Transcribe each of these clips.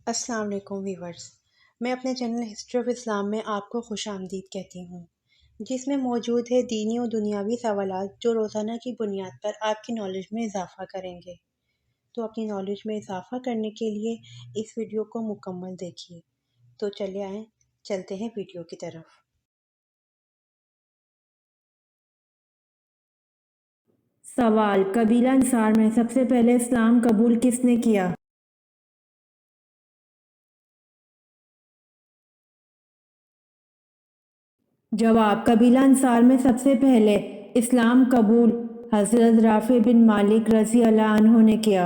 السلام علیکم ویورز، میں اپنے چینل ہسٹری آف اسلام میں آپ کو خوش آمدید کہتی ہوں، جس میں موجود ہے دینی و دنیاوی سوالات جو روزانہ کی بنیاد پر آپ کی نالج میں اضافہ کریں گے۔ تو اپنی نالج میں اضافہ کرنے کے لیے اس ویڈیو کو مکمل دیکھیے۔ تو چلے آئیں، چلتے ہیں ویڈیو کی طرف۔ سوال: قبیلہ انصار میں سب سے پہلے اسلام قبول کس نے کیا؟ جواب: قبیلہ انصار میں سب سے پہلے اسلام قبول حضرت رافع بن مالک رضی اللہ عنہ نے کیا۔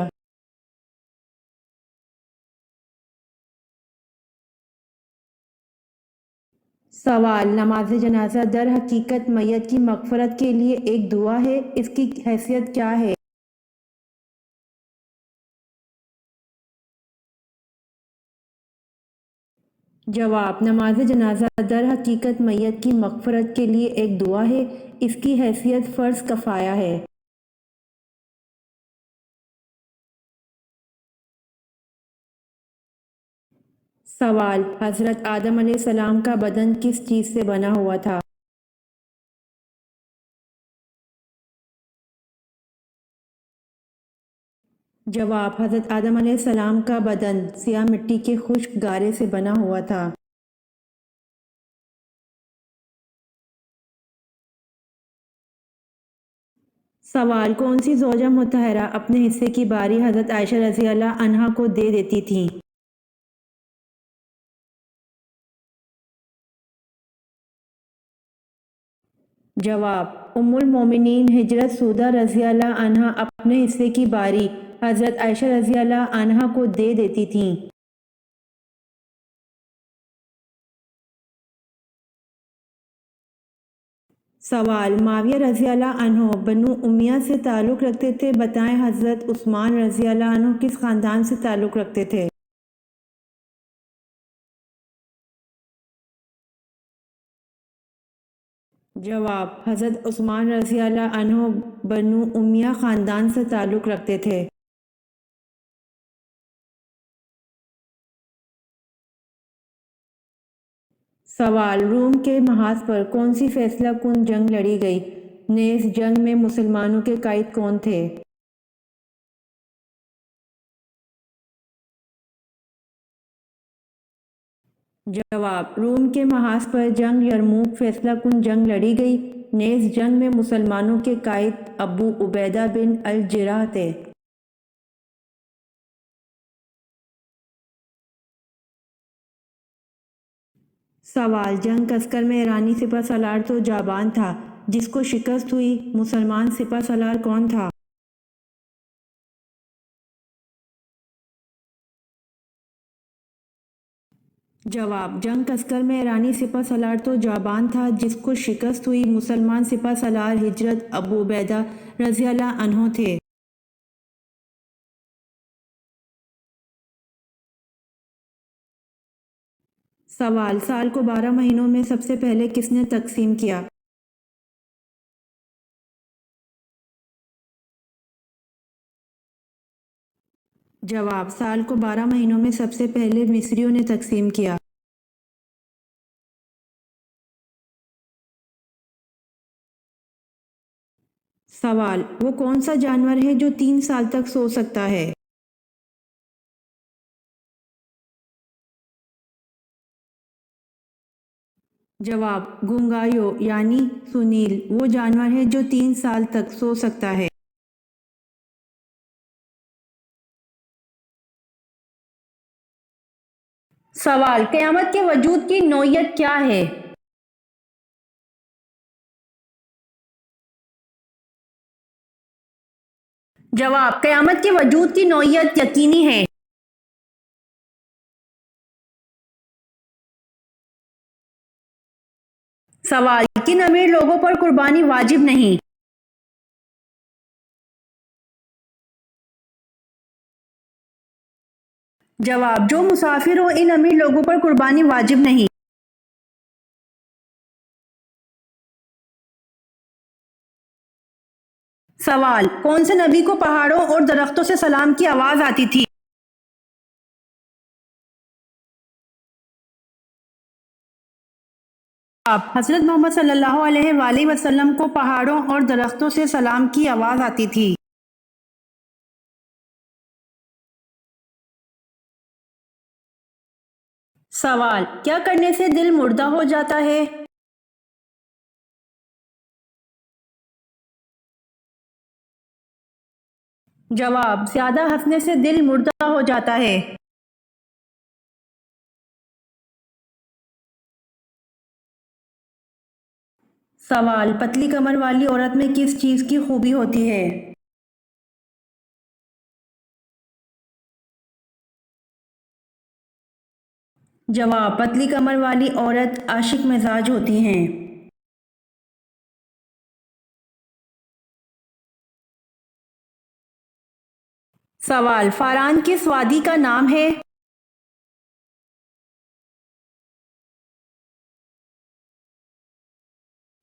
سوال: نماز جنازہ در حقیقت میت کی مغفرت کے لیے ایک دعا ہے، اس کی حیثیت کیا ہے؟ جواب: نماز جنازہ در حقیقت میت کی مغفرت کے لیے ایک دعا ہے، اس کی حیثیت فرض کفایہ ہے۔ سوال: حضرت آدم علیہ السلام کا بدن کس چیز سے بنا ہوا تھا؟ جواب: حضرت آدم علیہ السلام کا بدن سیاہ مٹی کے خشک گارے سے بنا ہوا تھا۔ سوال: کون سی زوجہ مطہرہ اپنے حصے کی باری حضرت عائشہ رضی اللہ عنہا کو دے دیتی تھیں؟ جواب: ام المومنین حضرت سودہ رضی اللہ عنہا اپنے حصے کی باری حضرت عائشہ رضی اللہ عنہا کو دے دیتی تھیں۔ سوال: معاویہ رضی اللہ عنہ بنو امیہ سے تعلق رکھتے تھے، بتائیں حضرت عثمان رضی اللہ عنہ کس خاندان سے تعلق رکھتے تھے؟ جواب: حضرت عثمان رضی اللہ عنہ بنو امیہ خاندان سے تعلق رکھتے تھے۔ سوال: روم کے محاذ پر کون سی فیصلہ کن جنگ لڑی گئی؟ نیز جنگ میں مسلمانوں کے قائد کون تھے؟ جواب: روم کے محاذ پر جنگ یرموک فیصلہ کن جنگ لڑی گئی، نیز جنگ میں مسلمانوں کے قائد ابو عبیدہ بن الجراح تھے۔ سوال: جنگ کسکر میں ایرانی سپہ سالار تو جابان تھا، جس کو شکست ہوئی، مسلمان سپہ سالار کون تھا؟ جواب: جنگ کسکر میں ایرانی سپہ سالار تو جابان تھا، جس کو شکست ہوئی، مسلمان سپہ سالار حضرت ابو عبیدہ رضی اللہ عنہ تھے۔ سوال: سال کو 12 مہینوں میں سب سے پہلے کس نے تقسیم کیا؟ جواب: سال کو 12 مہینوں میں سب سے پہلے مصریوں نے تقسیم کیا۔ سوال: وہ کون سا جانور ہے جو 3 سال تک سو سکتا ہے؟ جواب: گنگایو یعنی سنیل وہ جانور ہے جو 3 سال تک سو سکتا ہے۔ سوال: قیامت کے وجود کی نوعیت کیا ہے؟ جواب: قیامت کے وجود کی نوعیت یقینی ہے۔ سوال: کن امیر لوگوں پر قربانی واجب نہیں؟ جواب: جو مسافر ہو، ان امیر لوگوں پر قربانی واجب نہیں۔ سوال: کون سے نبی کو پہاڑوں اور درختوں سے سلام کی آواز آتی تھی؟ جواب: حضرت محمد صلی اللہ علیہ وآلہ وسلم کو پہاڑوں اور درختوں سے سلام کی آواز آتی تھی۔ سوال: کیا کرنے سے دل مردہ ہو جاتا ہے؟ جواب: زیادہ ہنسنے سے دل مردہ ہو جاتا ہے۔ سوال: پتلی کمر والی عورت میں کس چیز کی خوبی ہوتی ہے؟ جواب: پتلی کمر والی عورت عاشق مزاج ہوتی ہیں۔ سوال: فاران کس وادی کا نام ہے؟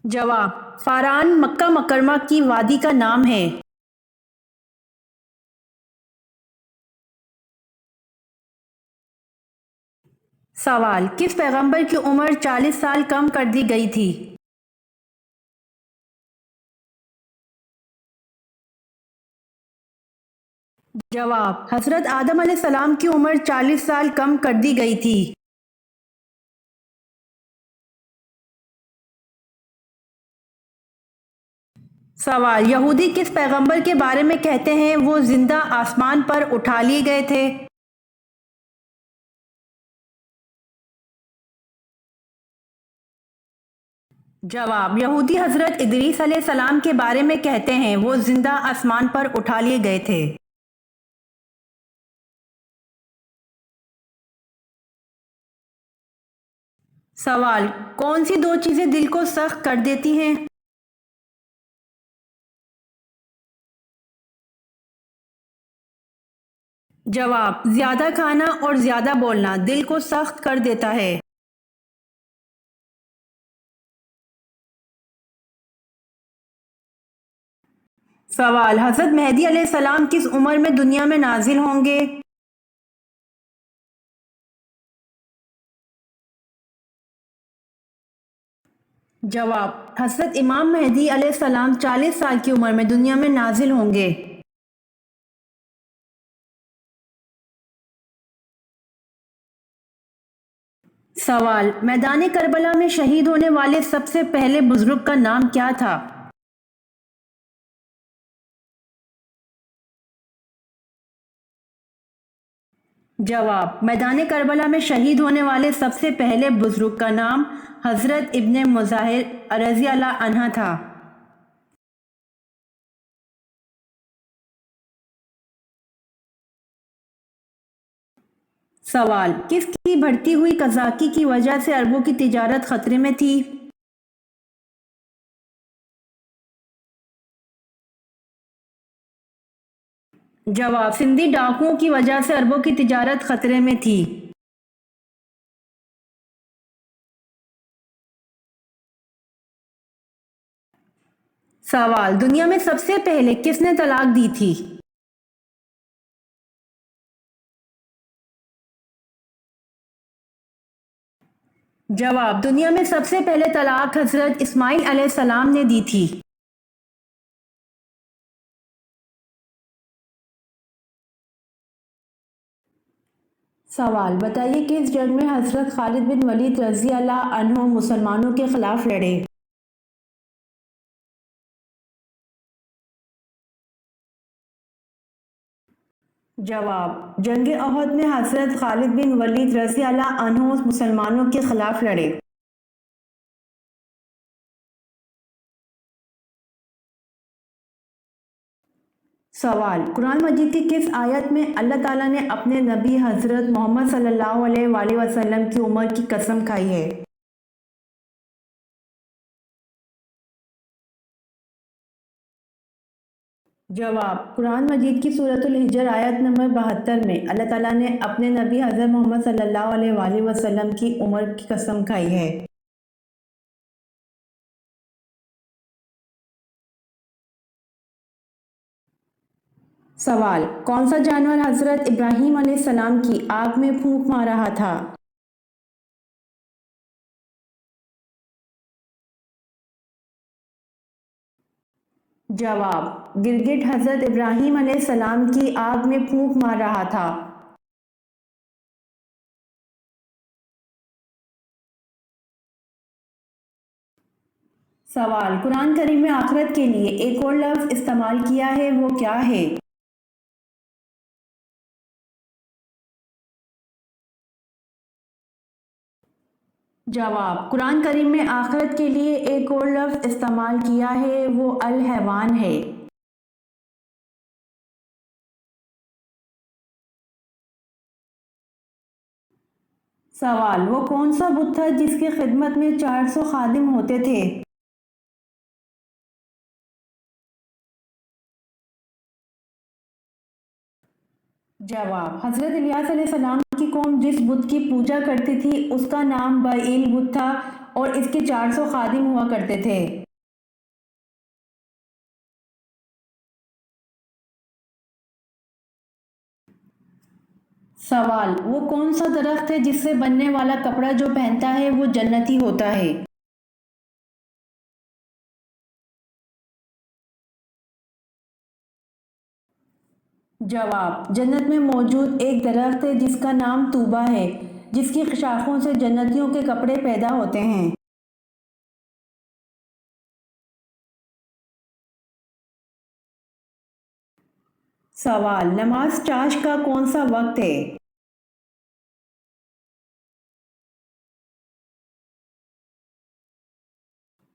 جواب: فاران مکہ مکرمہ کی وادی کا نام ہے۔ سوال: کس پیغمبر کی عمر 40 سال کم کر دی گئی تھی؟ جواب: حضرت آدم علیہ السلام کی عمر 40 سال کم کر دی گئی تھی۔ سوال: یہودی کس پیغمبر کے بارے میں کہتے ہیں وہ زندہ آسمان پر اٹھا لیے گئے تھے؟ جواب: یہودی حضرت ادریس علیہ السلام کے بارے میں کہتے ہیں وہ زندہ آسمان پر اٹھا لیے گئے تھے۔ سوال: کون سی دو چیزیں دل کو سخت کر دیتی ہیں؟ جواب: زیادہ کھانا اور زیادہ بولنا دل کو سخت کر دیتا ہے۔ سوال: حضرت مہدی علیہ السلام کس عمر میں دنیا میں نازل ہوں گے؟ جواب: حضرت امام مہدی علیہ السلام 40 سال کی عمر میں دنیا میں نازل ہوں گے۔ سوال: میدان کربلا میں شہید ہونے والے سب سے پہلے بزرگ کا نام کیا تھا؟ جواب: میدان کربلا میں شہید ہونے والے سب سے پہلے بزرگ کا نام حضرت ابن مظاہر رضی اللہ عنہ تھا۔ سوال: کس کی بڑھتی ہوئی قذاقی کی وجہ سے عربوں کی تجارت خطرے میں تھی؟ جواب: سندھی ڈاکوؤں کی وجہ سے عربوں کی تجارت خطرے میں تھی۔ سوال: دنیا میں سب سے پہلے کس نے طلاق دی تھی؟ جواب: دنیا میں سب سے پہلے طلاق حضرت اسماعیل علیہ السلام نے دی تھی۔ سوال: بتائیے کس جنگ میں حضرت خالد بن ولید رضی اللہ عنہ مسلمانوں کے خلاف لڑے؟ جواب: جنگ احد میں حضرت خالد بن ولید رضی اللہ عنہ مسلمانوں کے خلاف لڑے۔ سوال: قرآن مجید کی کس آیت میں اللہ تعالیٰ نے اپنے نبی حضرت محمد صلی اللہ علیہ وآلہ وسلم کی عمر کی قسم کھائی ہے؟ جواب: قرآن مجید کی سورۃ الحجر آیت نمبر 72 میں اللہ تعالیٰ نے اپنے نبی حضرت محمد صلی اللہ علیہ وآلہ وسلم کی عمر کی قسم کھائی ہے۔ سوال: کون سا جانور حضرت ابراہیم علیہ السلام کی آگ میں پھونک مار رہا تھا؟ جواب: گرگٹ حضرت ابراہیم علیہ السلام کی آگ میں پھونک مار رہا تھا۔ سوال: قرآن کریم میں آخرت کے لیے ایک اور لفظ استعمال کیا ہے، وہ کیا ہے؟ جواب: قرآن کریم میں آخرت کے لیے ایک اور لفظ استعمال کیا ہے، وہ الحیوان ہے۔ سوال: وہ کون سا بت تھا جس کی خدمت میں 400 خادم ہوتے تھے؟ جواب: حضرت الیاس علیہ السلام کی قوم جس بت کی پوجا کرتی تھی اس کا نام بائیل بت تھا اور اس کے 400 خادم ہوا کرتے تھے۔ سوال: وہ کون سا درخت ہے جس سے بننے والا کپڑا جو پہنتا ہے وہ جنتی ہوتا ہے؟ جواب: جنت میں موجود ایک درخت ہے جس کا نام طوبہ ہے، جس کی شاخوں سے جنتیوں کے کپڑے پیدا ہوتے ہیں۔ سوال: نماز چاش کا کون سا وقت ہے؟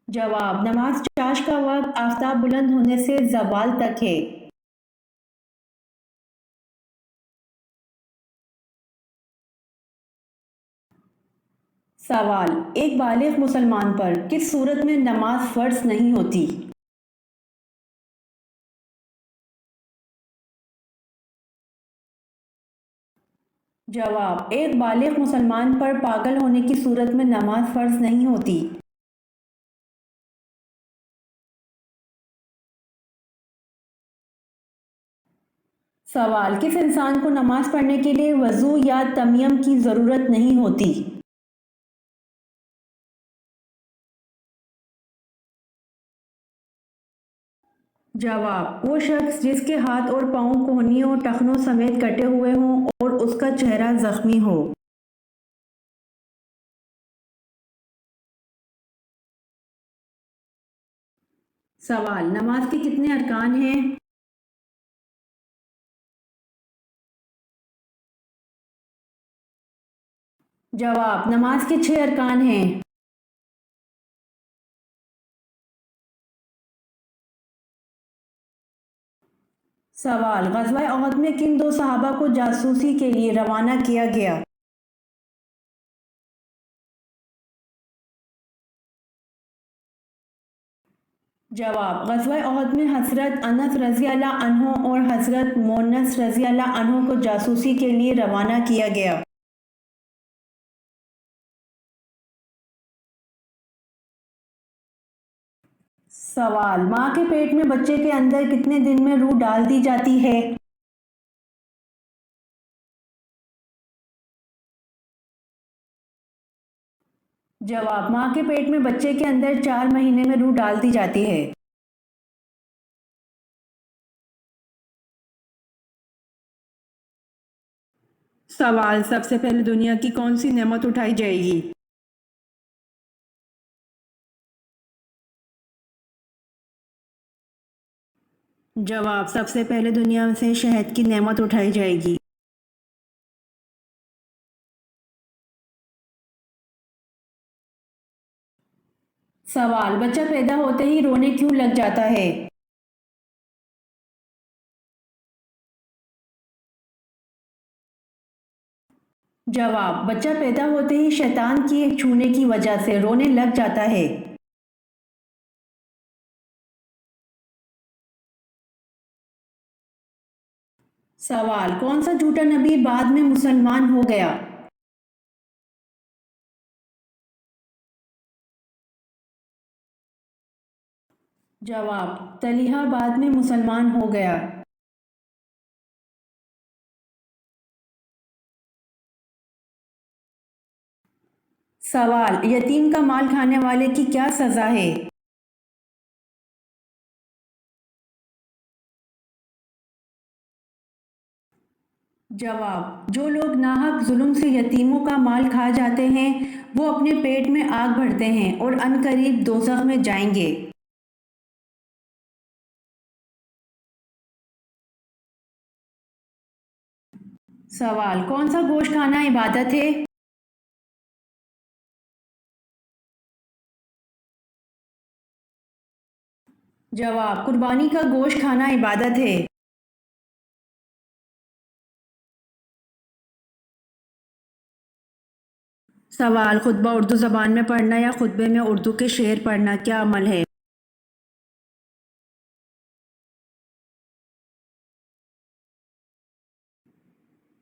جواب: نماز چاش کا وقت آفتاب بلند ہونے سے زوال تک ہے۔ سوال: ایک بالغ مسلمان پر کس صورت میں نماز فرض نہیں ہوتی؟ جواب: ایک بالغ مسلمان پر پاگل ہونے کی صورت میں نماز فرض نہیں ہوتی۔ سوال: کس انسان کو نماز پڑھنے کے لیے وضو یا تیمم کی ضرورت نہیں ہوتی؟ جواب: وہ شخص جس کے ہاتھ اور پاؤں کونیوں ٹخنوں سمیت کٹے ہوئے ہوں اور اس کا چہرہ زخمی ہو۔ سوال: نماز کے کتنے ارکان ہیں؟ جواب: نماز کے 6 ارکان ہیں۔ سوال: غزوہ احد میں کن 2 صحابہ کو جاسوسی کے لیے روانہ کیا گیا؟ جواب: غزوہ احد میں حضرت انس رضی اللہ عنہ اور حضرت مونس رضی اللہ عنہ کو جاسوسی کے لیے روانہ کیا گیا۔ سوال: ماں کے پیٹ میں بچے کے اندر کتنے دن میں روح ڈال دی جاتی ہے؟ جواب: ماں کے پیٹ میں بچے کے اندر 4 مہینے میں روح ڈال دی جاتی ہے۔ سوال: سب سے پہلے دنیا کی کون سی نعمت اٹھائی جائے گی؟ جواب: سب سے پہلے دنیا سے شہد کی نعمت اٹھائی جائے گی۔ سوال: بچہ پیدا ہوتے ہی رونے کیوں لگ جاتا ہے؟ جواب: بچہ پیدا ہوتے ہی شیطان کی چھونے کی وجہ سے رونے لگ جاتا ہے۔ سوال: کون سا جھوٹا نبی بعد میں مسلمان ہو گیا؟ جواب: طلحہ بعد میں مسلمان ہو گیا۔ سوال: یتیم کا مال کھانے والے کی کیا سزا ہے؟ جواب: جو لوگ ناحق ظلم سے یتیموں کا مال کھا جاتے ہیں وہ اپنے پیٹ میں آگ بھرتے ہیں اور عنقریب دوزخ میں جائیں گے۔ سوال: کون سا گوشت کھانا عبادت ہے؟ جواب: قربانی کا گوشت کھانا عبادت ہے۔ سوال: خطبہ اردو زبان میں پڑھنا یا خطبے میں اردو کے شعر پڑھنا کیا عمل ہے؟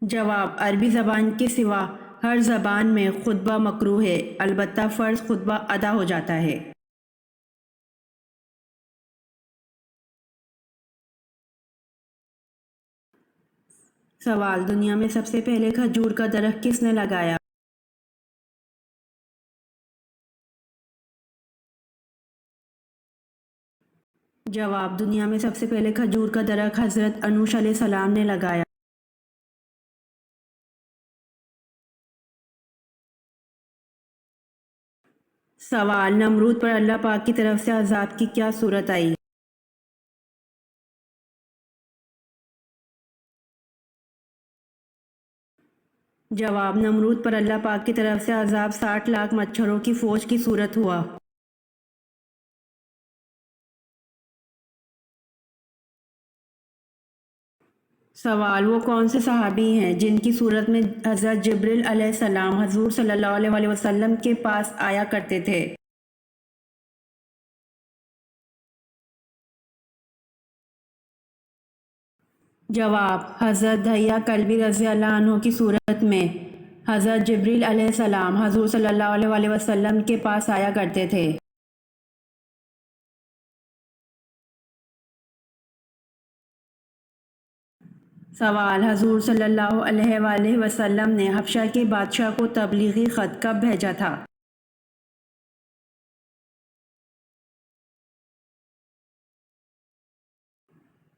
جواب: عربی زبان کے سوا ہر زبان میں خطبہ مکروہ ہے، البتہ فرض خطبہ ادا ہو جاتا ہے۔ سوال: دنیا میں سب سے پہلے کھجور کا درخت کس نے لگایا؟ جواب: دنیا میں سب سے پہلے کھجور کا درخت حضرت انوش علیہ السلام نے لگایا۔ سوال: نمرود پر اللہ پاک کی طرف سے عذاب کی کیا صورت آئی؟ جواب: نمرود پر اللہ پاک کی طرف سے عذاب 60 لاکھ مچھروں کی فوج کی صورت ہوا۔ سوال: وہ کون سے صحابی ہیں جن کی صورت میں حضرت جبریل علیہ السلام حضور صلی اللہ علیہ وسلم کے پاس آیا کرتے تھے؟ جواب: حضرت دھیا کلبی رضی اللہ عنہ کی صورت میں حضرت جبریل علیہ السلام حضور صلی اللہ علیہ وسلم کے پاس آیا کرتے تھے۔ سوال: حضور صلی اللہ علیہ وآلہ وسلم نے حبشہ کے بادشاہ کو تبلیغی خط کب بھیجا تھا؟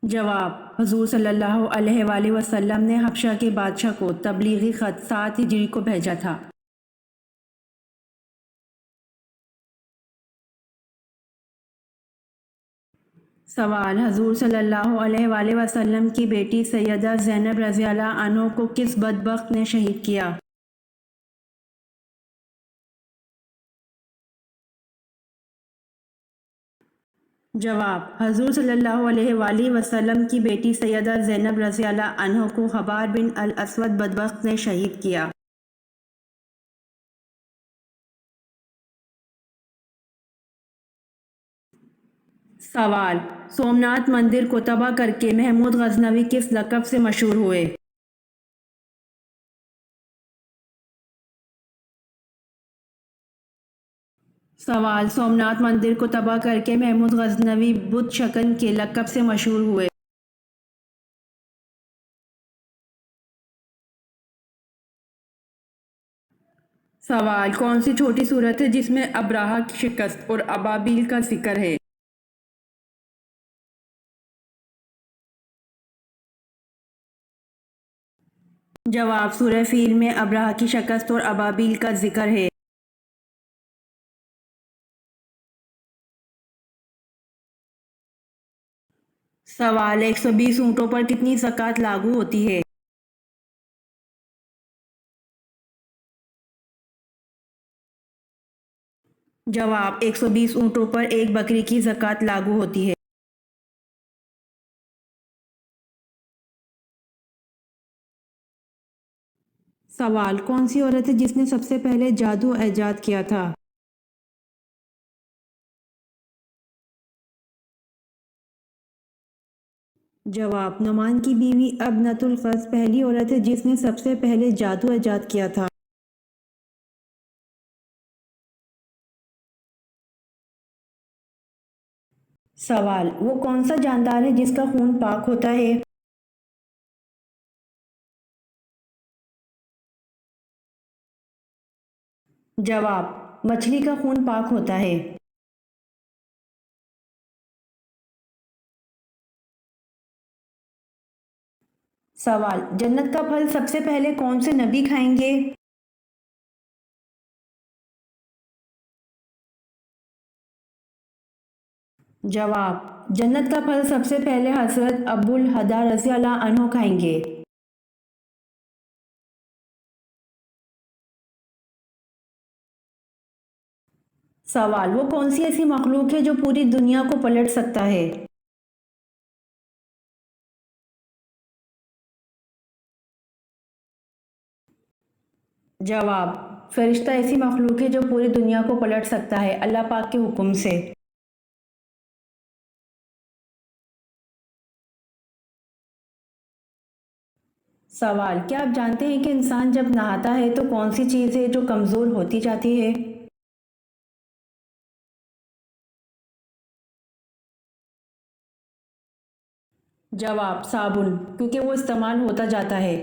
جواب: حضور صلی اللہ علیہ وآلہ وسلم نے حبشہ کے بادشاہ کو تبلیغی خط 7 ہجری کو بھیجا تھا۔ سوال: حضور صلی اللہ علیہ وآلہ وسلم کی بیٹی سیدہ زینب رضی اللہ عنہ کو کس بدبخت نے شہید کیا؟ جواب: حضور صلی اللہ علیہ وآلہ وسلم کی بیٹی سیدہ زینب رضی اللہ عنہ کو حبار بن الاسود بدبخت نے شہید کیا۔ سوال: سومناتھ مندر کو تباہ کر کے محمود غزنوی کس لقب سے مشہور ہوئے؟ سوال: سومناتھ مندر کو تباہ کر کے محمود غزنوی بت شکن کے لقب سے مشہور ہوئے۔ سوال: کون سی چھوٹی سورت ہے جس میں ابرہہ کی شکست اور ابابیل کا ذکر ہے؟ جواب: سورہ فیل میں ابرہہ کی شکست اور ابابیل کا ذکر ہے۔ سوال: 120 اونٹوں پر کتنی زکوٰۃ لاگو ہوتی ہے؟ جواب: 120 اونٹوں پر ایک بکری کی زکوٰۃ لاگو ہوتی ہے۔ سوال: کون سی عورت ہے جس نے سب سے پہلے جادو ایجاد کیا تھا؟ جواب: نعمان کی بیوی ابنۃ القیس پہلی عورت ہے جس نے سب سے پہلے جادو ایجاد کیا تھا۔ سوال: وہ کون سا جاندار ہے جس کا خون پاک ہوتا ہے؟ جواب: مچھلی کا خون پاک ہوتا ہے۔ سوال: جنت کا پھل سب سے پہلے کون سے نبی کھائیں گے؟ جواب: جنت کا پھل سب سے پہلے حضرت ابو الہدا رضی اللہ عنہ کھائیں گے۔ سوال: وہ کون سی ایسی مخلوق ہے جو پوری دنیا کو پلٹ سکتا ہے؟ جواب: فرشتہ ایسی مخلوق ہے جو پوری دنیا کو پلٹ سکتا ہے اللہ پاک کے حکم سے۔ سوال: کیا آپ جانتے ہیں کہ انسان جب نہاتا ہے تو کون سی چیز ہے جو کمزور ہوتی جاتی ہے؟ جواب: صابن، کیونکہ وہ استعمال ہوتا جاتا ہے۔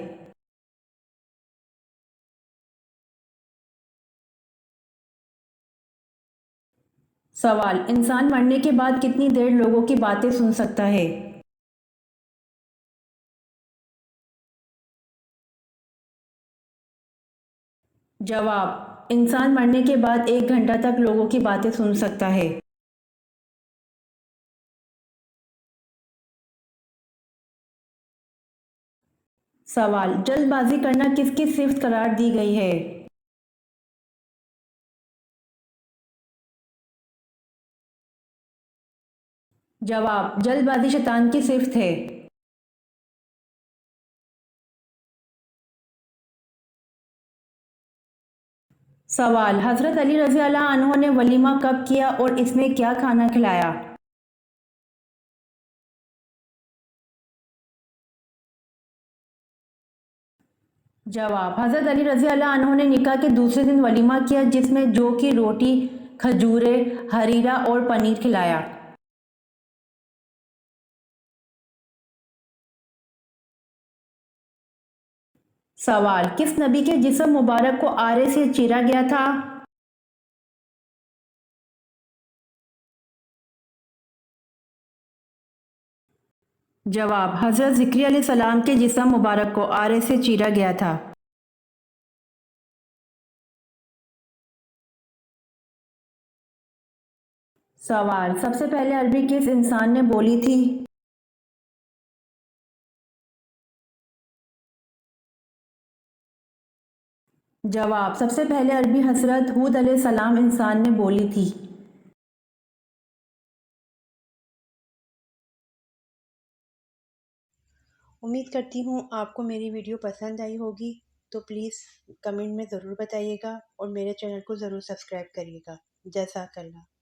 سوال: انسان مرنے کے بعد کتنی دیر لوگوں کی باتیں سن سکتا ہے؟ جواب: انسان مرنے کے بعد 1 گھنٹہ تک لوگوں کی باتیں سن سکتا ہے۔ سوال: جلد بازی کرنا کس کی صفت قرار دی گئی ہے؟ جواب: جلد بازی شیطان کی صفت ہے۔ سوال: حضرت علی رضی اللہ عنہ نے ولیمہ کب کیا اور اس میں کیا کھانا کھلایا؟ جواب: حضرت علی رضی اللہ عنہ نے نکاح کے دوسرے دن ولیمہ کیا جس میں جو کی روٹی، کھجوریں، حریرہ اور پنیر کھلایا۔ سوال: کس نبی کے جسم مبارک کو آرے سے چیرا گیا تھا؟ جواب: حضرت زکریا علیہ السلام کے جسم مبارک کو آرے سے چیرا گیا تھا۔ سوال: سب سے پہلے عربی کس انسان نے بولی تھی؟ جواب: سب سے پہلے عربی حضرت ہود علیہ السلام انسان نے بولی تھی۔ امید کرتی ہوں آپ کو میری ویڈیو پسند آئی ہوگی، تو پلیز کمنٹ میں ضرور بتائیے گا اور میرے چینل کو ضرور سبسکرائب کریے گا۔ جزاک اللہ۔